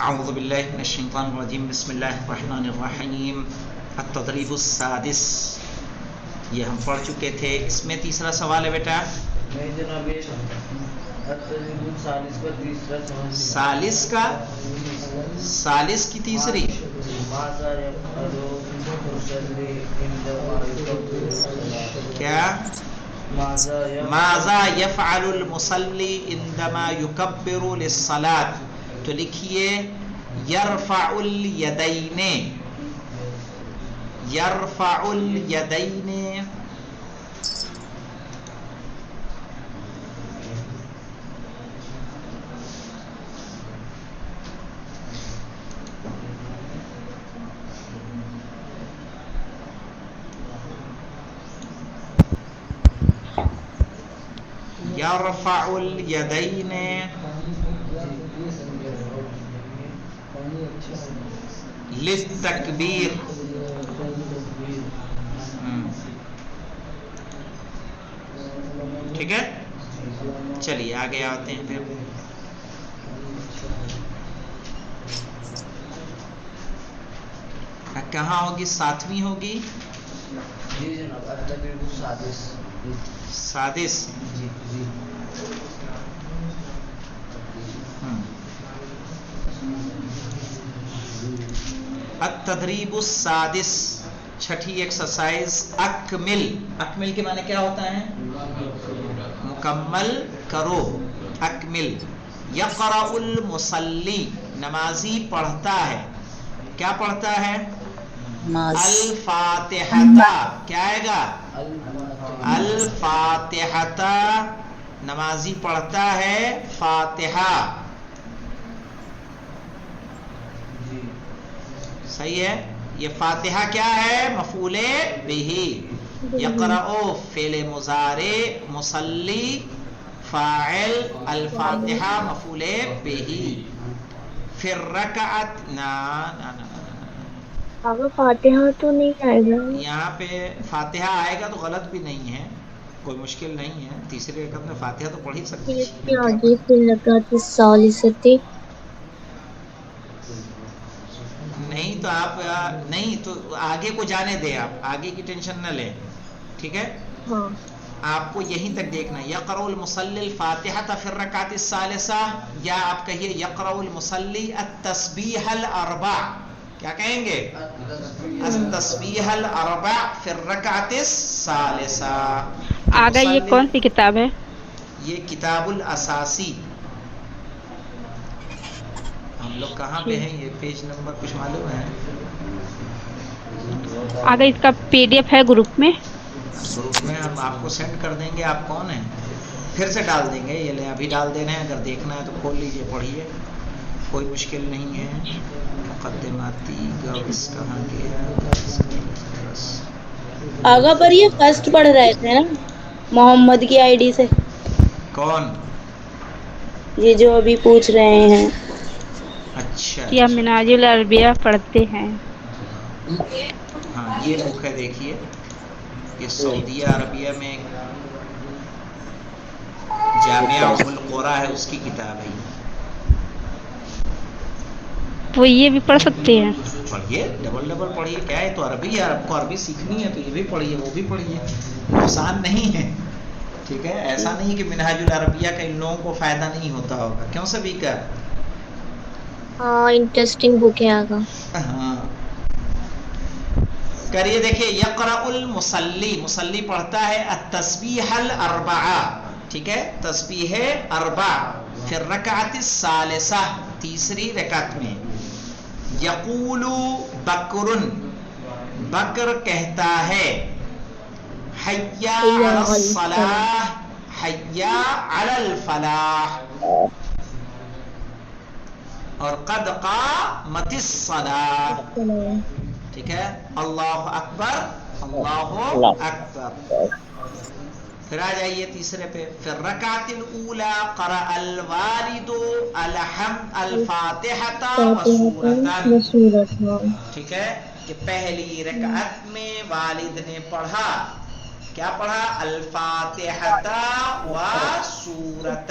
اعوذ باللہ من الشیطان الرجیم بسم اللہ الرحمن الرحیم التدریب السادس یہ ہم پڑھ چکے تھے. اس میں تیسرا سوال ہے بیٹا. نہیں جناب یہ التدریب الثالث کا تیسرا سوال. ثالث کی تیسری ماذا يفعل المصلي عندما يكبر الصلاة؟ کیا ماذا يفعل المصلی عندما يكبر للصلاة؟ تو لکھیے یرفع الیدین. یرفع الیدین یرفع الیدین للتکبیر. ٹھیک ہے, چلیے آگے آتے ہیں پھر. کہاں ہوگی؟ ساتویں ہوگی. جی جناب التدریب السادس. سادس. جی جی التدریب السادس چھٹی ایکسرسائز. اکمل. اکمل کے معنی کیا ہوتا ہے؟ مکمل کرو. اکمل. یقرأ المصلی نمازی پڑھتا ہے. کیا پڑھتا ہے؟ الفاتحہ. کیا آئے گا؟ الفاتحہ. نمازی پڑھتا ہے فاتحہ. صحیح ہے. یہ فاتحہ کیا ہے؟ مفعول بہ. یقرأ فعل مضارع، مصلی فاعل، الفاتحہ مفعول بہ. پھر رکعت اگر فاتحہ تو نہیں آئے گا. یہاں پہ فاتحہ آئے گا تو غلط بھی نہیں ہے, کوئی مشکل نہیں ہے. تیسری رکعت میں فاتحہ تو پڑھ ہی سکتے پھر اس ہیں. کے آگے پھر رکعت الثالثۃ. نہیں تو آپ نہیں تو آگے کو جانے دیں, آپ آگے کی ٹینشن نہ لیں. ٹھیک ہے, ہاں آپ کو یہیں تک دیکھنا ہے. یقرأ المصلی الفاتحۃ فی الرکعۃ الثالثہ, یا آپ کہیے یقرأ المصلی التسبیح الاربع. کیا کہیں گے؟ التسبیح الاربع فی الرکعۃ الثالثہ. آگے یہ کون سی کتاب ہے؟ یہ کتاب الاساسی. ہم لوگ کہاں پہ ہیں؟ یہ پیج نمبر کچھ معلوم ہے؟ آگے اس کا PDF ہے گروپ میں. گروپ میں ہم آپ کو سینڈ کر دیں گے. آپ کون ہیں؟ پھر سے ڈال دیں گے. یہ لیں ابھی ڈال دے رہے ہیں. اگر دیکھنا ہے تو کھول لیجئے, پڑھیے, کوئی مشکل نہیں ہے. مقدماتی گوس کہاں گیا؟ آگا پر یہ فرسٹ پڑھ رہے تھے نا محمد کی ID سے. کون؟ یہ جو ابھی پوچھ رہے ہیں. اچھا کہ ہم منہاج العربیہ پڑھتے ہیں. ہاں یہ بک ہے, دیکھیے. یہ سعودیہ عربیہ میں جامعہ ام القرا ہے, اس کی کتاب ہے. وہ یہ بھی پڑھ سکتے ہیں. پڑھیے, ڈبل پڑھیے. کیا ہے تو عربی ہے, آپ کو عربی سیکھنی ہے تو یہ بھی پڑھیے, وہ بھی پڑھیے. نقصان نہیں ہے. ٹھیک ہے, ایسا نہیں کہ منہاج العربیہ کا ان لوگوں کو فائدہ نہیں ہوتا ہوگا. کیوں سبھی کا؟ ہاں انٹرسٹنگ بک ہے آگا. ہاں کریے. دیکھیے یقرأ المصلی, مصلی پڑھتا ہے التسبیح الاربع. ٹھیک ہے, تسبیح اربع فی الرکعۃ الثالثہ, تیسری رکعت میں. یقول بکر, بکر کہتا ہے حی علی الصلاۃ, حی علی الفلاح, اور قد قامت الصلاۃ. ٹھیک ہے, اللہ اکبر, اللہ اکبر. پھر آ جائیے تیسرے پہ. فی الرکعۃ الاولی قرأ الوالد الفاتحۃ وسورۃ. ٹھیک ہے, کہ پہلی رکعت میں والد نے پڑھا, کیا پڑھا؟ الفاتحۃ و سورۃ.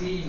3।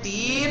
3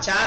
4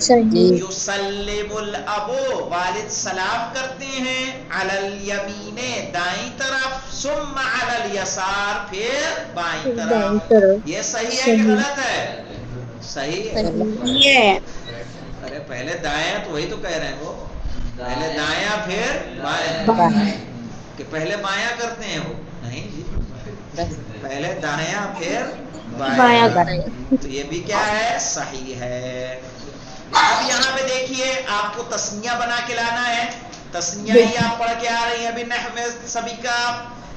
صحیح. یسلم الابو والد سلام کرتے ہیں علی الیمین دائیں طرف ثم علی الیسار پھر بائیں دائیں طرف. طرف. یہ صحیح ہے کہ غلط ہے؟ صحیح ہے. صحیح ہے. ارے پہلے دائیں تو وہی تو کہہ رہے ہیں وہ پہلے دایاں پھر بائیں بائیں. کہ پہلے بایاں کرتے ہیں وہ نہیں جی پہلے دایاں پھر بایاں بائیں. کریں. تو یہ بھی کیا ہے صحیح ہے. اب یہاں پہ دیکھیے آپ کو تسنیہ بنا کے لانا ہے. تسنیہ ہی آپ پڑھ کے آ رہی ہیں ابھی نحو میں سبھی کا.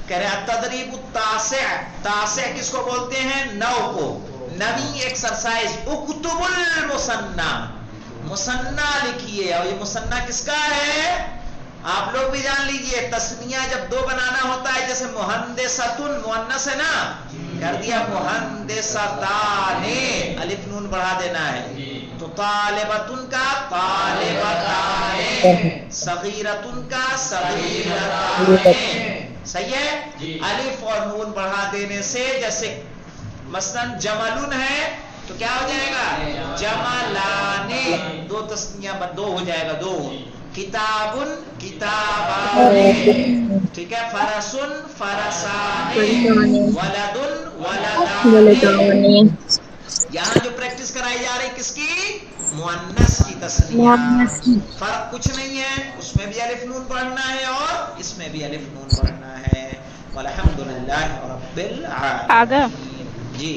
کہہ رہے التدریب التاسع. تاسع کس کو بولتے ہیں؟ 9 کو. نویں ایکسرسائز اکتب المثنى مثنیٰ لکھیے. اور یہ مثنیٰ کس کا ہے آپ لوگ بھی جان لیجئے. تسنیہ جب 2 بنانا ہوتا ہے جیسے مہندستن مؤنث ہے نا کر دیا مہندستان الف نون بڑھا دینا ہے. تو طالبتن کا طالبتان صغیرتن کا صغیرتان. صحیح ہے. الف اور نون بڑھا دینے سے جیسے مثلا جملن ہے تو کیا ہو جائے گا جملانے. 2 تسنیہ 2 ہو جائے گا 2. کتابن کتابان ٹھیک ہے. فرسن فرسان ولدن ولدان. یہاں جو پریکٹس کرائی جا رہی کس کی؟ مؤنث کی تسنیہ. فرق کچھ نہیں ہے. اس میں بھی الف نون پڑھنا ہے اور اس میں بھی الف نون پڑھنا ہے. والحمدللہ رب آگا العالمین. جی